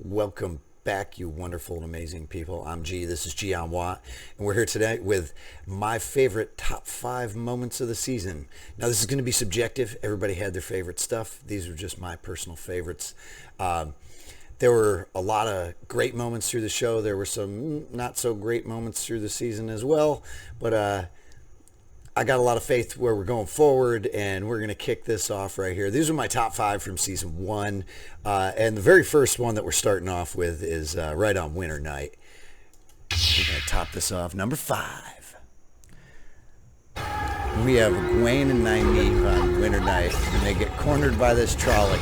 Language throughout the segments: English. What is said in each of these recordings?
Welcome back, you wonderful and amazing people. I'm G. This is G on Watt, and we're here today with my favorite top 5 moments of the season. Now, this is going to be subjective. Everybody had their favorite stuff. These are just my personal favorites. There were a lot of great moments through the show. There were some not so great moments through the season as well, but I got a lot of faith where we're going forward, and we're going to kick this off right here. These are my top 5 from season 1, and the very first one that we're starting off with is right on Winter Night. We're going to top this off. Number 5. We have Gwen and Nynaeve on Winter Night, and they get cornered by this Trolloc.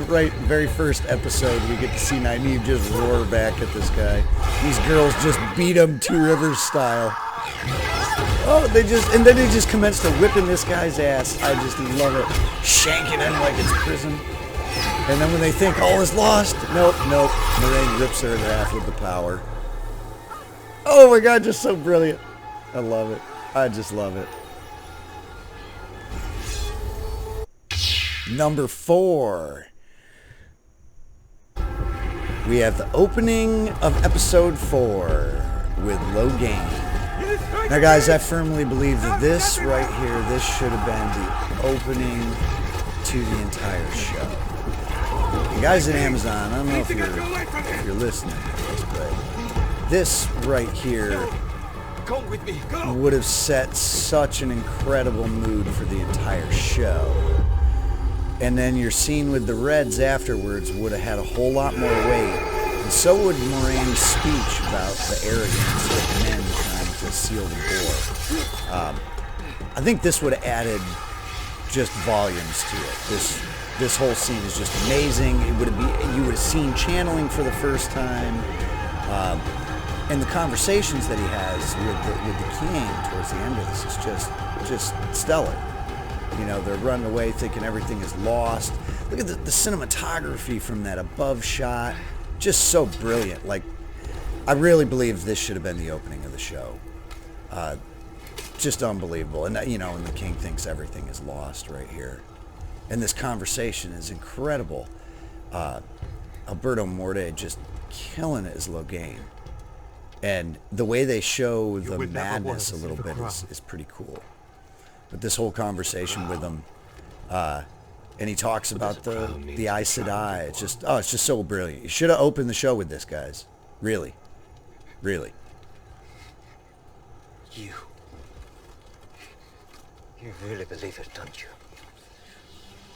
Right, very first episode, we get to see Nynaeve just roar back at this guy. These girls just beat him Two Rivers style. Oh, and then they just commence to whipping this guy's ass. I just love it. Shanking him like it's prison. And then when they think all is lost, nope. Moiraine rips her in half with the power. Oh my God, just so brilliant. I love it. I just love it. Number 4. We have the opening of episode 4 with Logain. Now guys, I firmly believe that this right here, this should have been the opening to the entire show. You guys at Amazon, I don't know if you're listening to this, but this right here would have set such an incredible mood for the entire show. And then your scene with the Reds afterwards would have had a whole lot more weight. And so would Moraine's speech about the arrogance of men trying to seal the door. I think this would have added just volumes to it. This whole scene is just amazing. You would have seen channeling for the first time, and the conversations that he has with the king towards the end of this is just stellar. You know, they're running away thinking everything is lost. Look at the cinematography from that above shot. Just so brilliant. Like, I really believe this should have been the opening of the show. Just unbelievable. And, and the king thinks everything is lost right here. And this conversation is incredible. Alberto Morte just killing it as Logain. And the way they show the madness a little bit is pretty cool. But this whole conversation with him, and he talks about the Aes Sedai. It's just so brilliant. You should have opened the show with this, guys. Really. You really believe it, don't you?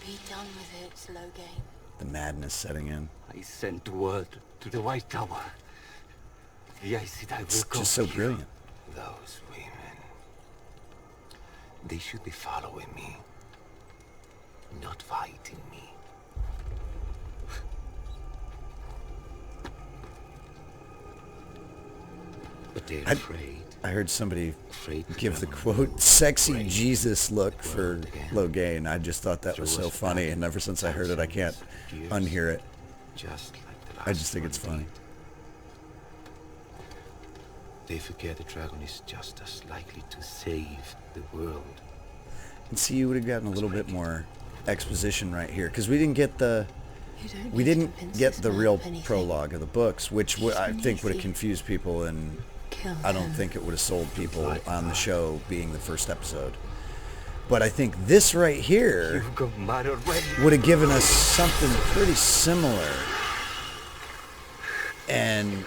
Be done with it, Logain. The madness setting in. I sent word to the White Tower. The Aes Sedai will come. Just so brilliant. Those women. They should be following me, not fighting me. But they're afraid. I heard somebody give the quote, sexy Jesus look for Logain. I just thought that was so funny, and ever since I heard it, I can't unhear it. I just think it's funny. They forget the dragon is just as likely to save the world. And see, you would have gotten a little bit more exposition right here, because we didn't get the real prologue of the books, which I think would have confused people, and I don't think it would have sold people on the show being the first episode. But I think this right here would have given us something pretty similar, and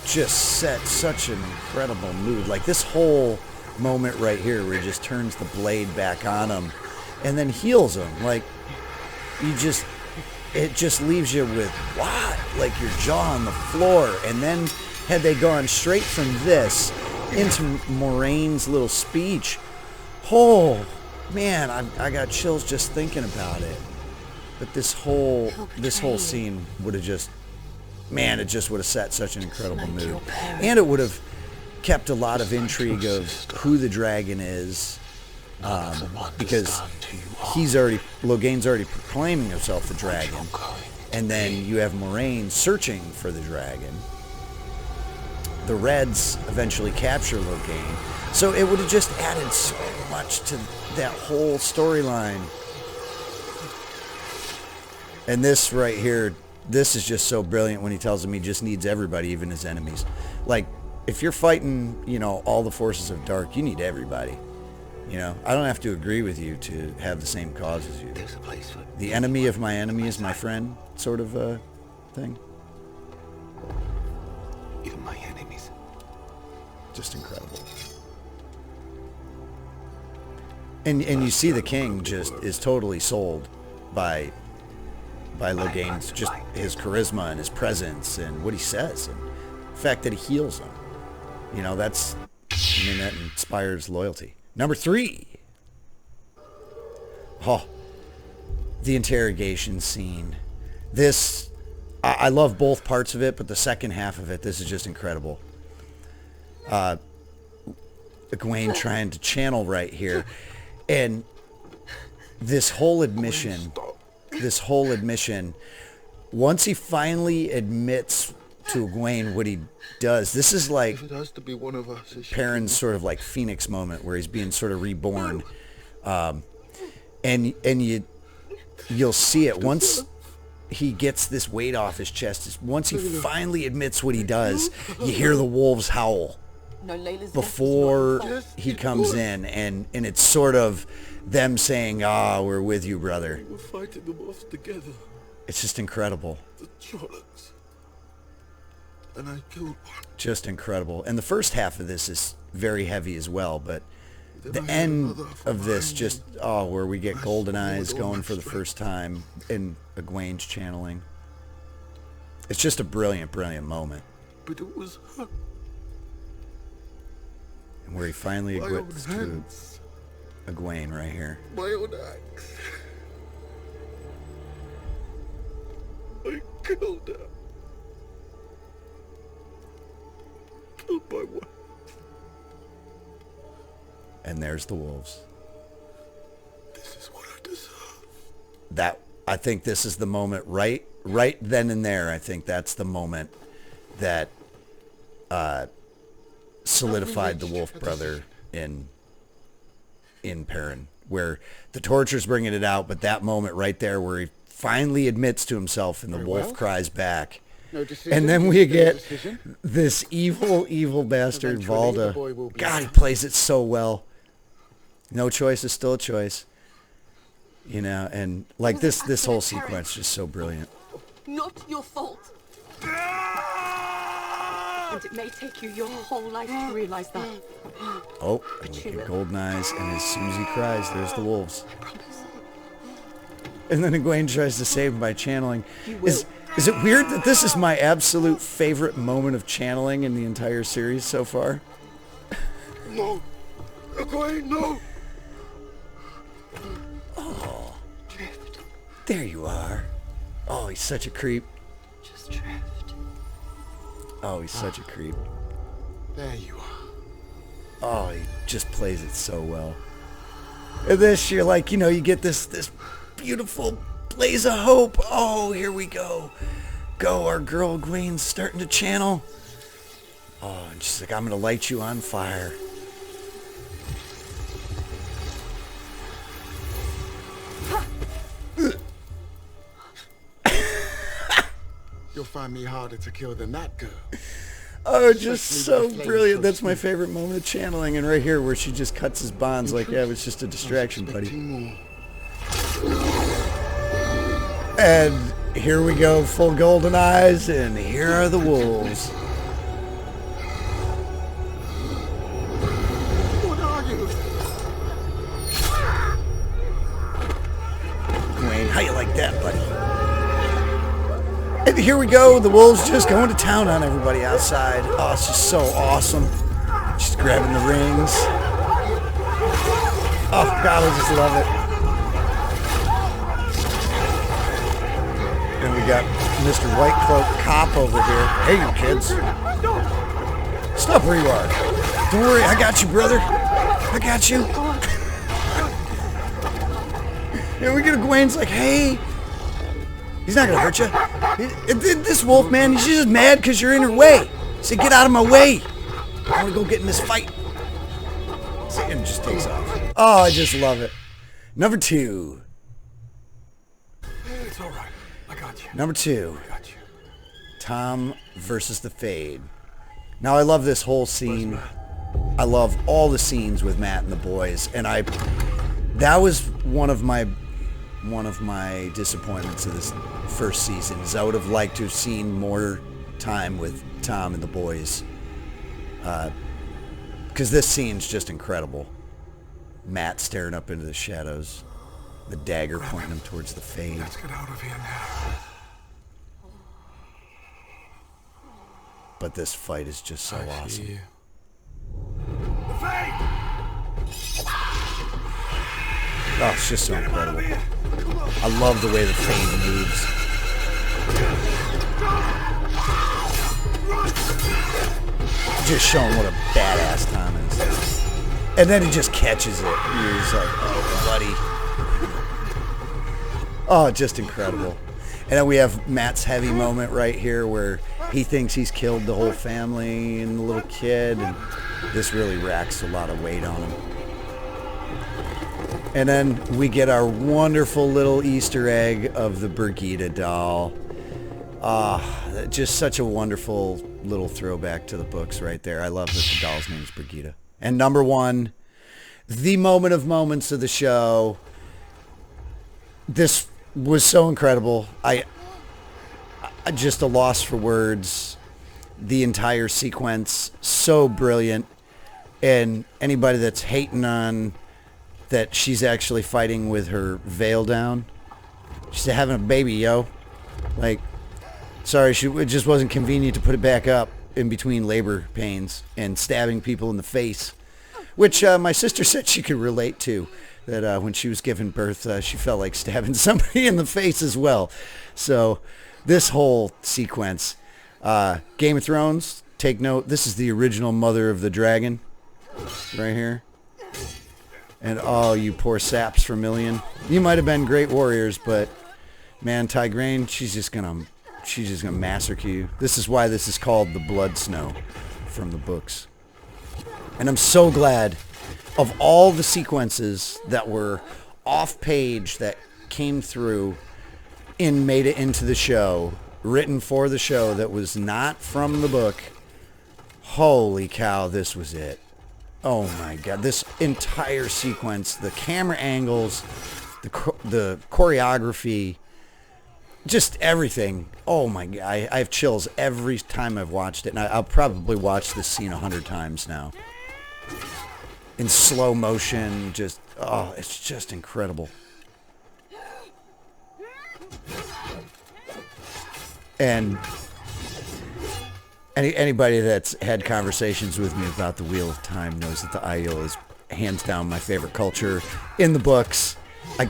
just set such an incredible mood. Like this whole moment right here where he just turns the blade back on him and then heals him. Like, it just leaves you with, what? Like your jaw on the floor. And then had they gone straight from this into Moraine's little speech, oh man, I got chills just thinking about it. But this whole scene would have just, man, it just would have set such an incredible mood. And it would have kept a lot of intrigue of who the dragon is, because Logain's already proclaiming himself the dragon, and then you have Moiraine searching for the dragon. The Reds eventually capture Logain, so it would have just added so much to that whole storyline. And this right here, this is just so brilliant when he tells him he just needs everybody, even his enemies. Like, if you're fighting, you know, all the forces of dark, you need everybody. You know, I don't have to agree with you to have the same cause as you. There's a place for The enemy of my enemy is my friend, sort of thing. even my enemies. Just incredible. And you see the king just is totally sold by Logain's, just his charisma and his presence and what he says and the fact that he heals him. You know, that inspires loyalty. Number 3. Oh, the interrogation scene. This, I love both parts of it, but the second half of it, this is just incredible. Egwene trying to channel right here. And this whole admission, once he finally admits to Egwene what he does, this is like If it has to be one of us, it should Perrin's sort of like Phoenix moment where he's being sort of reborn. And you'll see it once he gets this weight off his chest. Once he finally admits what he does, you hear the wolves howl No, Layla's before death is not your fault. he comes in, and it's sort of them saying, "Ah, we're with you, brother." be. We're fighting them off together. It's just incredible. The Trollocs. And I killed one. Just incredible. And the first half of this is very heavy as well, but the Then I had end another from of this behind just, me. where we get I Golden swallowed Eyes all going my for the strength. first time in Egwene's channeling. It's just a brilliant, brilliant moment. But it was her. And where he finally My own admits to hands. Egwene right here. My own axe. I killed her. Killed my wife. And there's the wolves. This is what I deserve. That, I think this is the moment right then and there. I think that's the moment that solidified the Wolf Brother in Perrin, where the torture's bringing it out, but that moment right there where he finally admits to himself and the Very wolf well. cries back. No decision, And then just we a get decision. this evil bastard Eventually, the Valda. boy will be God, he mine. plays it so well. No choice is still a choice. You know, and like this whole sequence is just so brilliant. Not your fault. And it may take you your whole life to realize that. Oh, and we get Golden Eyes, and as soon as he cries, there's the wolves. I promise. And then Egwene tries to save him by channeling. You will. Is it weird that this is my absolute favorite moment of channeling in the entire series so far? No. Egwene, no. Drift. There you are. Oh, he's such a creep. Just drift. Oh, he's such a creep. There you are. Oh, he just plays it so well. And this, you're like, you know, you get this beautiful blaze of hope. Oh, here we go. Go, our girl Egwene's starting to channel. Oh, and she's like, I'm going to light you on fire. You'll find me harder to kill than that girl. Oh, just Especially so with the flames brilliant. so That's my sweet. favorite moment of channeling. And right here where she just cuts his bonds like, yeah, it was just a distraction, buddy. Expecting more. And here we go, full Golden Eyes, and here are the wolves. What are you? Wayne, how you like that, buddy? And here we go, the wolves just going to town on everybody outside. Oh, it's just so awesome. Just grabbing the rings. Oh, God, I just love it. And we got Mr. White Cloak Cop over here. Hey, you kids. Stop where you are. Don't worry, I got you, brother. I got you. And we get Egwene's like, hey. He's not gonna hurt you. This wolf, man, he's just mad because you're in her way. Say, get out of my way. I want to go get in this fight. See, and it just takes off. Oh, I just love it. Number 2. It's all right. Number 2, Got you. Tom versus the Fade. Now I love this whole scene. I love all the scenes with Matt and the boys, and that was one of my disappointments of this first season. Is I would have liked to have seen more time with Tom and the boys, because this scene's just incredible. Matt staring up into the shadows, the dagger pointing him towards the Fade. Let's get out of here now. But this fight is just so awesome. Here. Oh, it's just so incredible. I love the way the Fade moves. Just showing what a badass Tom is. And then he just catches it. He's like, oh, buddy. Oh, just incredible. And then we have Matt's heavy moment right here where he thinks he's killed the whole family and the little kid, and this really racks a lot of weight on him. And then we get our wonderful little Easter egg of the Brigida doll. Just such a wonderful little throwback to the books right there. I love that the doll's name is Brigida. And number 1, the moment of moments of the show. This was so incredible. I just a loss for words. The entire sequence, so brilliant. And anybody that's hating on that she's actually fighting with her veil down, she's having a baby, yo. Like, sorry, it just wasn't convenient to put it back up in between labor pains and stabbing people in the face, which my sister said she could relate to. That when she was giving birth, she felt like stabbing somebody in the face as well. So this whole sequence, Game of Thrones, take note, this is the original Mother of the Dragon right here. And oh, you poor saps for Million. You might have been great warriors, but man, Tigraine, she's just gonna massacre you. This is why this is called the Blood Snow from the books. And I'm so glad of all the sequences that were off page that came through and made it into the show, written for the show, that was not from the book. Holy cow, this was it. Oh my god, this entire sequence, the camera angles, the choreography, just everything. Oh my god, I have chills every time I've watched it, and I'll probably watch this scene 100 times now. In slow motion, just, oh, it's just incredible. And anybody that's had conversations with me about the Wheel of Time knows that the Aiel is hands down my favorite culture in the books. I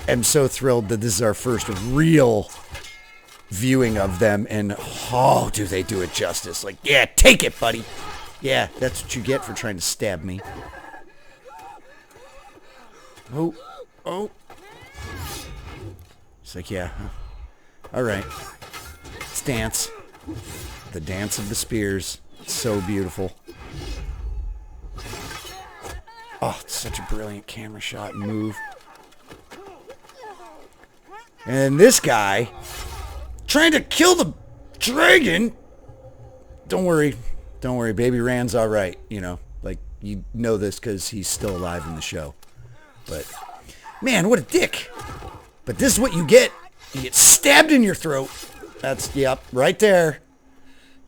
am so thrilled that this is our first real viewing of them, and oh, do they do it justice. Like, yeah, take it, buddy. Yeah, that's what you get for trying to stab me. Oh, oh. It's like, yeah. All right. Let's dance. The dance of the spears. It's so beautiful. Oh, it's such a brilliant camera shot and move. And this guy trying to kill the dragon. Don't worry. Don't worry. Baby Rand's all right. You know, like, you know this because he's still alive in the show. But, man, what a dick. But this is what you get. You get stabbed in your throat. That's, yep, right there.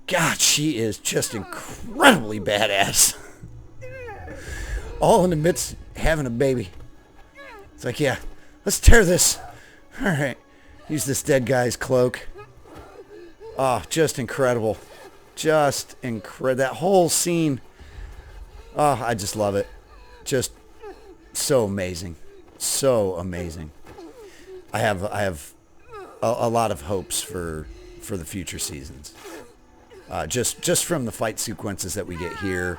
God, she is just incredibly badass. All in the midst of having a baby. It's like, yeah, let's tear this. All right. Use this dead guy's cloak. Oh, just incredible. Just incredible. That whole scene. Oh, I just love it. Just so amazing. So amazing. I have a lot of hopes for the future seasons. Just from the fight sequences that we get here,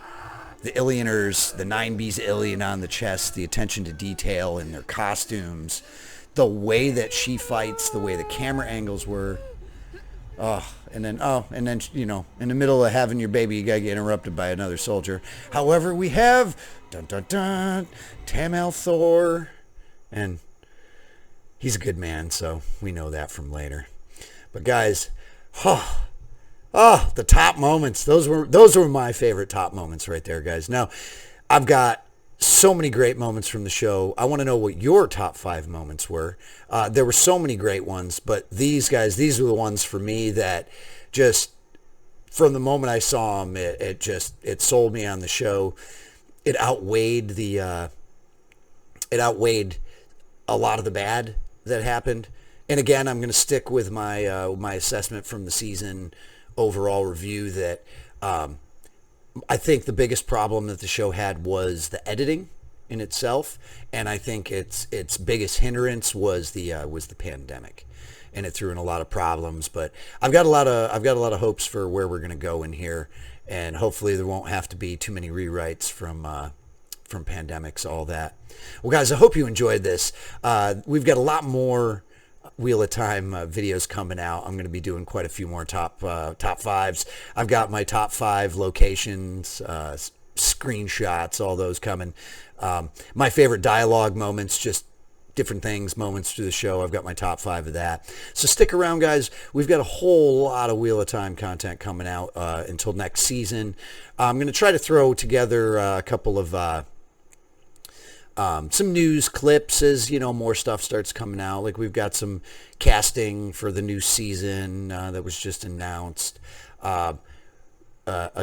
the Illioners, the 9B's Illion on the chest, the attention to detail in their costumes, the way that she fights, the way the camera angles were. And then, you know, in the middle of having your baby, you gotta get interrupted by another soldier. However, we have, dun dun dun, Tam Thor, and he's a good man, so we know that from later. But guys, the top moments. Those were my favorite top moments right there, guys. Now, I've got so many great moments from the show. I want to know what your top 5 moments were. There were so many great ones, but these were the ones for me that just, from the moment I saw them, it sold me on the show. It outweighed a lot of the bad that happened. And again, I'm going to stick with my my assessment from the season overall review that I think the biggest problem that the show had was the editing in itself, and I think its biggest hindrance was the pandemic, and it threw in a lot of problems. But I've got a lot of hopes for where we're going to go in here, and hopefully there won't have to be too many rewrites from pandemics, all that. Well, guys, I hope you enjoyed this. We've got a lot more Wheel of Time videos coming out. I'm going to be doing quite a few more top fives. I've got my top 5 locations, screenshots, all those coming. My favorite dialogue moments, just different things, moments through the show. I've got my top 5 of that. So stick around, guys. We've got a whole lot of Wheel of Time content coming out until next season. I'm going to try to throw together a couple of some news clips as, more stuff starts coming out. Like, we've got some casting for the new season that was just announced. A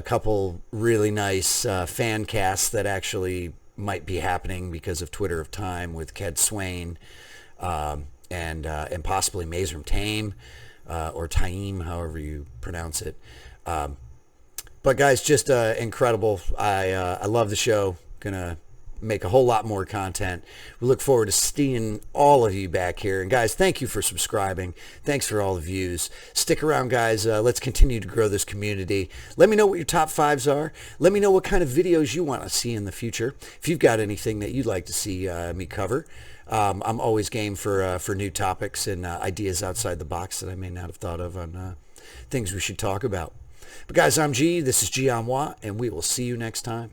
couple really nice fan casts that actually might be happening because of Twitter of Time with Ked Swain and possibly Mazeram Tame or Taim, however you pronounce it. But guys, just incredible. I love the show. Gonna make a whole lot more content. We look forward to seeing all of you back here. And guys, thank you for subscribing. Thanks for all the views. Stick around, guys. Let's continue to grow this community. Let me know what your top 5s are. Let me know what kind of videos you want to see in the future. If you've got anything that you'd like to see me cover, I'm always game for new topics and ideas outside the box that I may not have thought of on things we should talk about. But guys, I'm G. This is G on Watt, and we will see you next time.